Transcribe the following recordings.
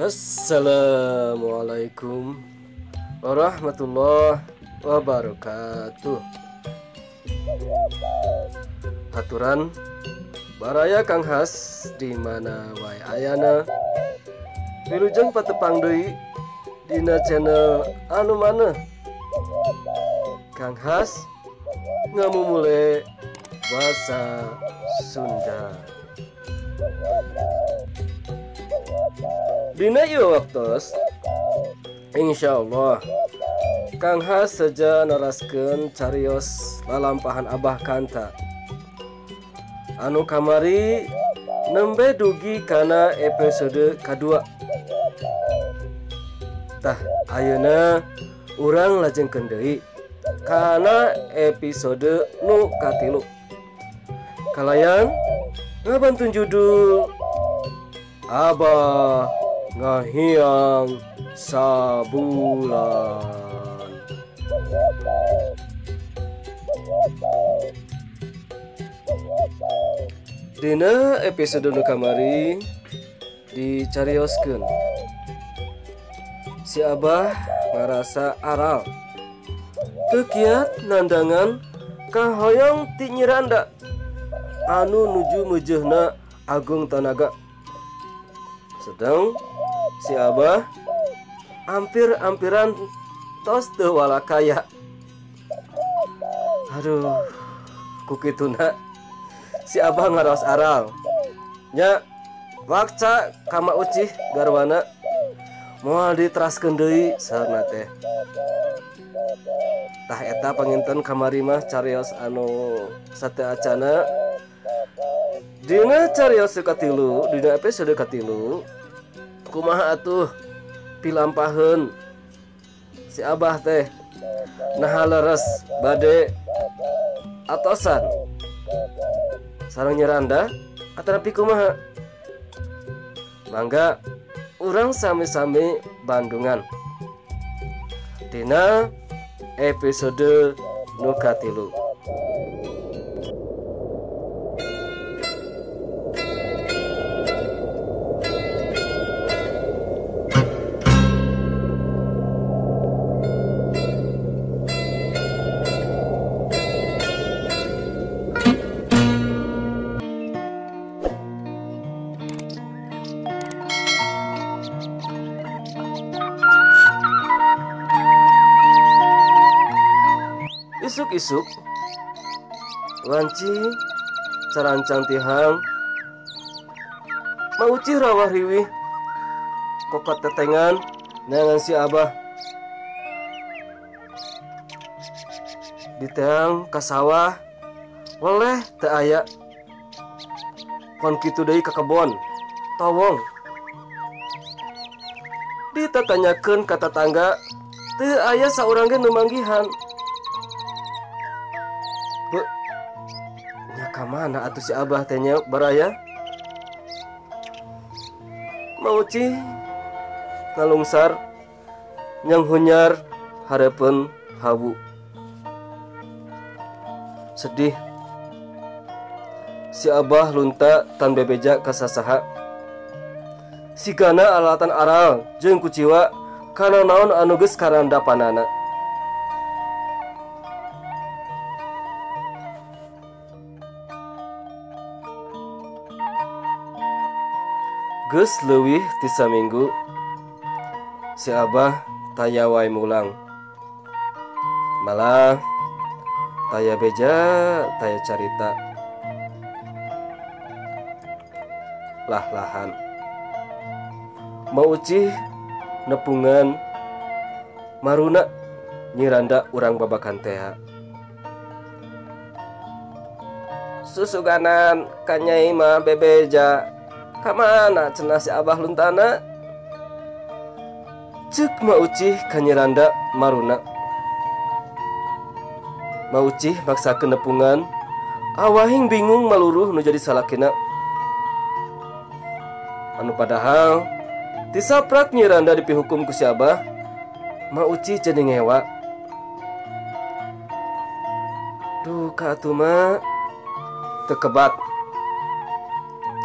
Assalamualaikum warahmatullahi wabarakatuh. Haturan baraya Kang Has di mana wae ayana. Wilujeng patepang deui dina channel anu maneh. Kang Has ngamumule bahasa Sunda. Dina ieu waktos insyaallah Kang Has saja naraskeun carios lalampahan Abah Kanta anu kamari nembe dugi kana episode kadua. Tah ayeuna urang lajengkeun deui kana episode nu katilu. Kalayan ngabantun judul Abah Ngahiang Sabulan. Dina episode nu kamari dicarioskeun si Abah ngarasa aral teu kiat nandangan kahoyong ti Nyiranda anu nuju meujeuhna Agung Tanaga. Sedang si Abah ampir-ampiran tos teu walakaya. Aduh, kukituna si Abah ngaros aral nya wakca kama ucih garwana moal diteraskeun deui saeuna teh. Tah eta panginten kamari mah carios anu sateu acana. Dina carios katilu, dina episode katilu, kumaha atuh pilampaheun si Abah teh naha leres bade atosan sareng Nyiranda atanapi kumaha. Mangga urang sami-sami bandungan dina episode nu katilu. Isuk-isuk wanci carancang tihang maucih rawah riwih kokot tetengan neangan si Abah diteang ka sawah weleh teu aya kon kitu deui ka kebon towong ditatanyakeun ka tetangga teu aya saurang ge nu manggihan. Nya kamana atuh si Abah teh nya baraya? Mauci ngalungsar nyang hunyar hareupeun hawu. Sedih si Abah lunta tan bebeja ka sasaha. Sigana alatan aral jeung kuciwa kana naon anu geus karandapanana. Geus leuwih ti saminggu si Abah taya wae mulang. Malah taya beja, taya carita. Lah-lahan maucih nepungan maruna Nyiranda urang babakan teh. Susuganan ka Nyai mah bebeja. Kamana cenah si Abah luntana? Ceuk maucih ka Nyiranda maruna. Maucih maksakeun nepungan, awahing bingung maluruh nu jadi salakina. Anu padahal tisaprak Nyiranda dipihukum ku si Abah, maucih jadi ngewa. Duh ka atuh mah teu kebat.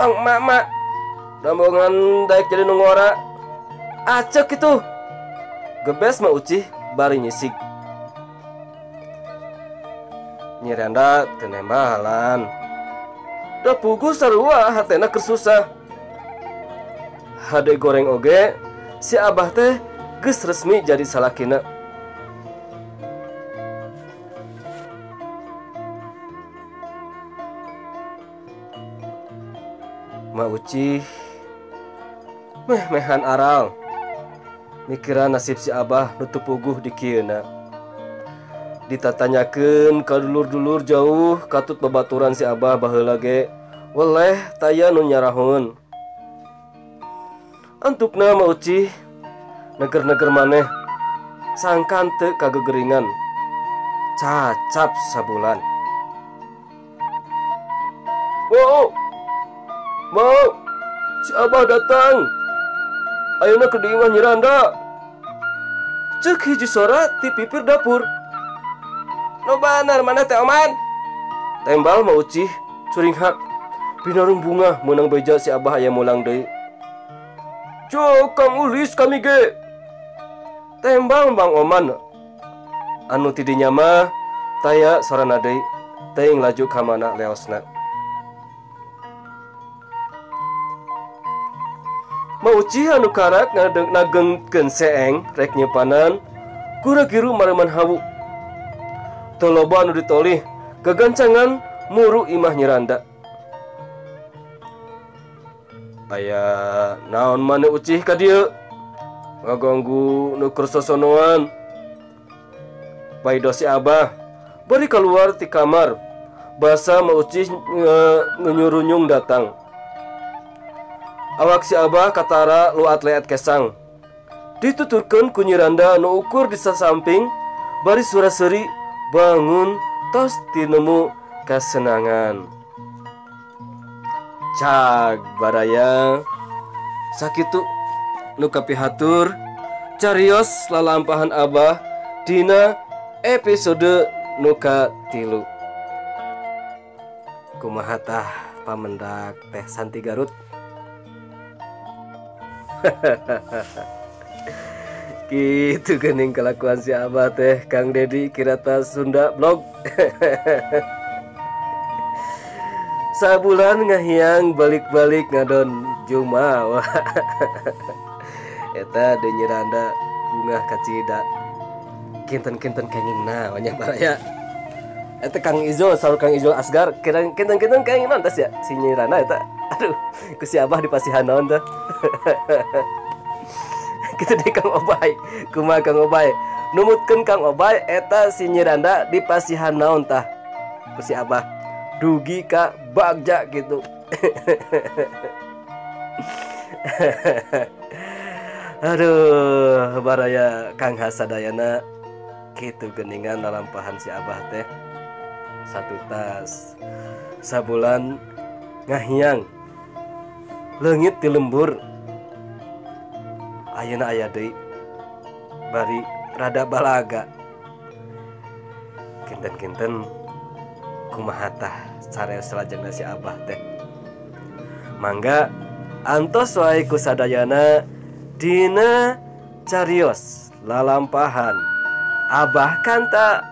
Tong mama rombongan daek jadi nungora Acek itu. Gebes mah Ucih bari nyisik. Nyiranda teu nembalan. Da puguh sarua hatena keur susah. Hade goreng oge si Abah teh geus resmi jadi salakina. Ma Ucih meh-mehan aral mikiran nasib si Abah nu teu puguh di kieuna. Ditatanyakeun ka dulur-dulur jauh katut babaturan si Abah baheula ge weleh taya nu nyarahun. Antukna Ma Ucih neger-neger maneh sangkan teu kagegeringan cacap sabulan. Mau, si Abah datang. Ayeuna ke diimah Nyiranda. Cek hiji suara ti pipir dapur. No banar mana teh Oman? Tembal Ma Ucih curing hak. Pinarung bunga menang beja si Abah aya mulang deui. Cuk Kang Ulis kami ge. Tembal Bang Oman. Anu tidinya mah taya sorana deui. Teuing laju ka mana leosna. Ma Ucih anu karak ngagengkeun seeng rek nyepanan kura-giru mareman hawu. Teu loba anu ditolih gagancangan muru imah Nyiranda. Aya naon maneh Ucih ka dieu? Ngaganggu nu keur sosonoan. Paido si Abah bari keluar ti kamar. Basa Ma Ucih nyurunyung datang. Awak si Abah katara luat leat kesang. Dituturkeun ku Nyiranda anu ukur di sasamping bari suraseri bangun tos tinemu kasenangan. Cag baraya sakitu nu kapihatur carios lalampahan Abah dina episode nu ka-3. Kumaha tah pamendak Teh Santi Garut? Gitu geuning kelakuan si Abah teh Kang Dedi Kirata Sunda Blog. Sabulan ngahiang balik-balik ngadon Jumawa. Eta de Nyiranda bunga kacida. Kinten-kinten kengingna nya baraya. Eta Kang Izul saur Kang Izul Asgar kinten-kinten kenging naon tos ya si Nyiranda eta. Aduh, ku si Abah di pasihan naon teh. Kitu deui Kang Obay. Kumaha Kang Obay? Numutkeun Kang Obay eta si Nyiranda di pasihan naon tah? Ku si Abah dugi ka bagja gitu. Aduh, baraya Kang Hasadayana kitu geuningan lalampahan si Abah teh. Satu tas sabulan ngahiang leungit ti lembur. Ayeuna aya deui bari rada balaga. Kinten-kinten kumaha tah sareos salajengna si Abah teh. Mangga antos wae ku sadayana dina carios lalampahan Abah Kanta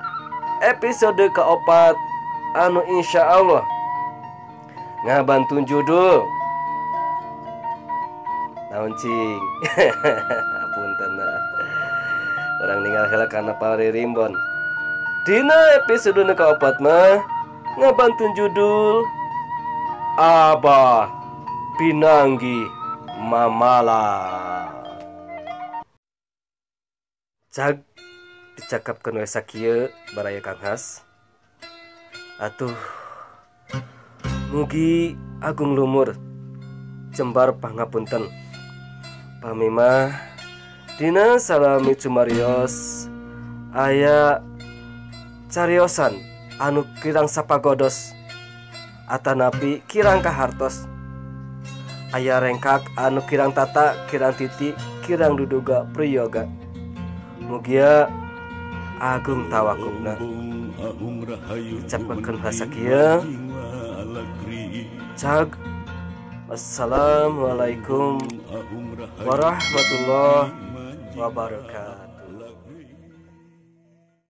episode keopat anu insyaallah ngabantun judul naon cing. Apunten orang ninggal heula kana paririmbon. Dina episode nu kaopat mah ngabantun judul Abah Pinanggi Mamala. Cag dicakapkeun we sakieu baraya Kang Has. Atuh mugi agung lumur jembar pangapunten. Pamimah dina salami cumarios aya cariosan anu kirang sapagodos atanapi kirang kahartos. Aya rengkak anu kirang tata, kirang titi, kirang duduga priyoga. Mugia agung tawakubna. Dicapkeun basa kieu. Cag Assalamualaikum warahmatullahi wabarakatuh.